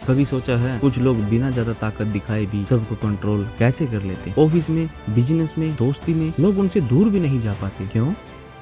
कभी सोचा है कुछ लोग बिना ज्यादा ताकत दिखाए भी सबको कंट्रोल कैसे कर लेते? ऑफिस में, बिजनेस में, दोस्ती में लोग उनसे दूर भी नहीं जा पाते। क्यों?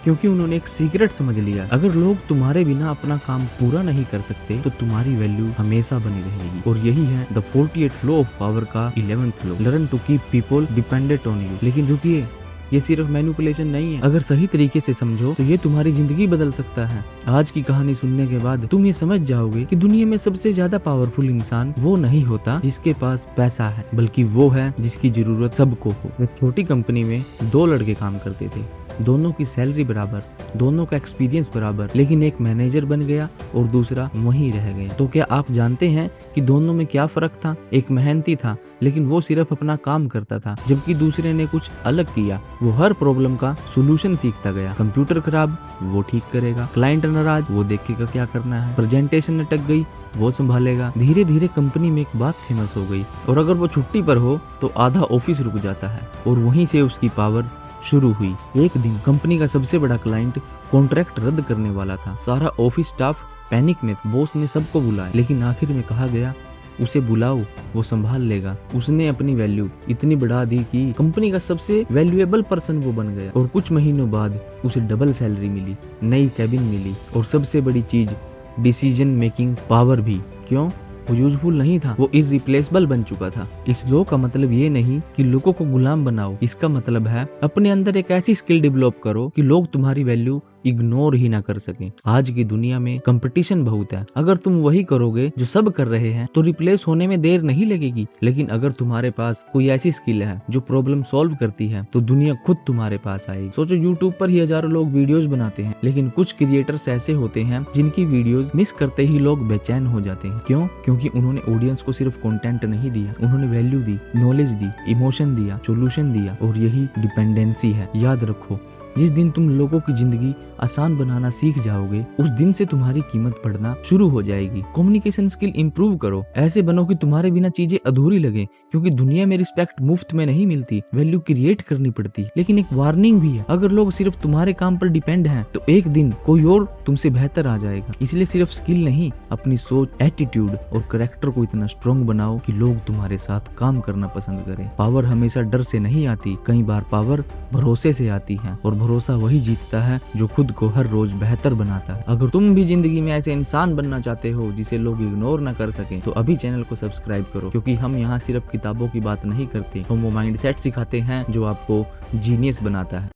क्योंकि उन्होंने एक सीक्रेट समझ लिया, अगर लोग तुम्हारे बिना अपना काम पूरा नहीं कर सकते तो तुम्हारी वैल्यू हमेशा बनी रहेगी। और यही है द 48 लॉ ऑफ पावर का 11th law, learn to keep people dependent on you. लेकिन रुकिए, ये सिर्फ मैनिपुलेशन नहीं है। अगर सही तरीके से समझो तो ये तुम्हारी जिंदगी बदल सकता है। आज की कहानी सुनने के बाद तुम ये समझ जाओगे कि दुनिया में सबसे ज्यादा पावरफुल इंसान वो नहीं होता जिसके पास पैसा है, बल्कि वो है जिसकी जरूरत सबको हो। एक छोटी कंपनी में 2 लड़के काम करते थे, दोनों की सैलरी बराबर, दोनों का एक्सपीरियंस बराबर, लेकिन एक मैनेजर बन गया और दूसरा वहीं रह गया। तो क्या आप जानते हैं कि दोनों में क्या फर्क था? एक मेहनती था लेकिन वो सिर्फ अपना काम करता था, जबकि दूसरे ने कुछ अलग किया। वो हर प्रॉब्लम का सोल्यूशन सीखता गया। कंप्यूटर खराब, वो ठीक करेगा। क्लाइंट नाराज, वो देखेगा क्या करना है। प्रेजेंटेशन अटक गई, वो संभालेगा। धीरे धीरे कंपनी में एक बात फेमस हो गई, और अगर वो छुट्टी पर हो तो आधा ऑफिस रुक जाता है। और वहीं से उसकी पावर शुरू हुई। एक दिन कंपनी का सबसे बड़ा क्लाइंट कॉन्ट्रैक्ट रद्द करने वाला था। सारा ऑफिस स्टाफ पैनिक में था। बॉस ने सबको बुलाया, लेकिन आखिर में कहा गया उसे बुलाओ, वो संभाल लेगा। उसने अपनी वैल्यू इतनी बढ़ा दी कि कंपनी का सबसे वैल्यूएबल पर्सन वो बन गया। और कुछ महीनों बाद उसे डबल सैलरी मिली, नई कैबिन मिली, और सबसे बड़ी चीज डिसीजन मेकिंग पावर भी। क्यों? वो यूजफुल नहीं था, वो इररिप्लेसेबल बन चुका था। इस लॉ का मतलब ये नहीं कि लोगों को गुलाम बनाओ, इसका मतलब है अपने अंदर एक ऐसी स्किल डेवलप करो कि लोग तुम्हारी वैल्यू इग्नोर ही ना कर सकें। आज की दुनिया में कंपटीशन बहुत है। अगर तुम वही करोगे जो सब कर रहे हैं तो रिप्लेस होने में देर नहीं लगेगी। लेकिन अगर तुम्हारे पास कोई ऐसी स्किल है जो प्रॉब्लम सॉल्व करती है तो दुनिया खुद तुम्हारे पास आएगी। सोचो, यूट्यूब पर ही हजारों लोग वीडियोस बनाते हैं, लेकिन कुछ क्रिएटर्स ऐसे होते हैं जिनकी वीडियोस मिस करते ही लोग बेचैन हो जाते हैं। क्यों? क्योंकि उन्होंने ऑडियंस को सिर्फ कंटेंट नहीं दिया, उन्होंने वैल्यू दी, नॉलेज दी, इमोशन दिया, सोल्यूशन दिया। और यही डिपेंडेंसी है। याद रखो, जिस दिन तुम लोगों की जिंदगी आसान बनाना सीख जाओगे, उस दिन से तुम्हारी कीमत बढ़ना शुरू हो जाएगी। कम्युनिकेशन स्किल इंप्रूव करो, ऐसे बनो कि तुम्हारे बिना चीजें अधूरी लगे, क्योंकि दुनिया में रिस्पेक्ट मुफ्त में नहीं मिलती, वैल्यू क्रिएट करनी पड़ती। लेकिन एक वार्निंग भी है, अगर लोग सिर्फ तुम्हारे काम पर डिपेंड हैं तो एक दिन कोई और तुमसे बेहतर आ जाएगा। इसलिए सिर्फ स्किल नहीं, अपनी सोच, एटीट्यूड और कैरेक्टर को इतना स्ट्रॉन्ग बनाओ कि लोग तुम्हारे साथ काम करना पसंद करें। पावर हमेशा डर से नहीं आती, कई बार पावर भरोसे से आती है, और भरोसा वही जीतता है जो खुद को हर रोज बेहतर बनाता है। अगर तुम भी जिंदगी में ऐसे इंसान बनना चाहते हो जिसे लोग इग्नोर ना कर सकें, तो अभी चैनल को सब्सक्राइब करो, क्योंकि हम यहाँ सिर्फ किताबों की बात नहीं करते, हम वो माइंडसेट सिखाते हैं जो आपको जीनियस बनाता है।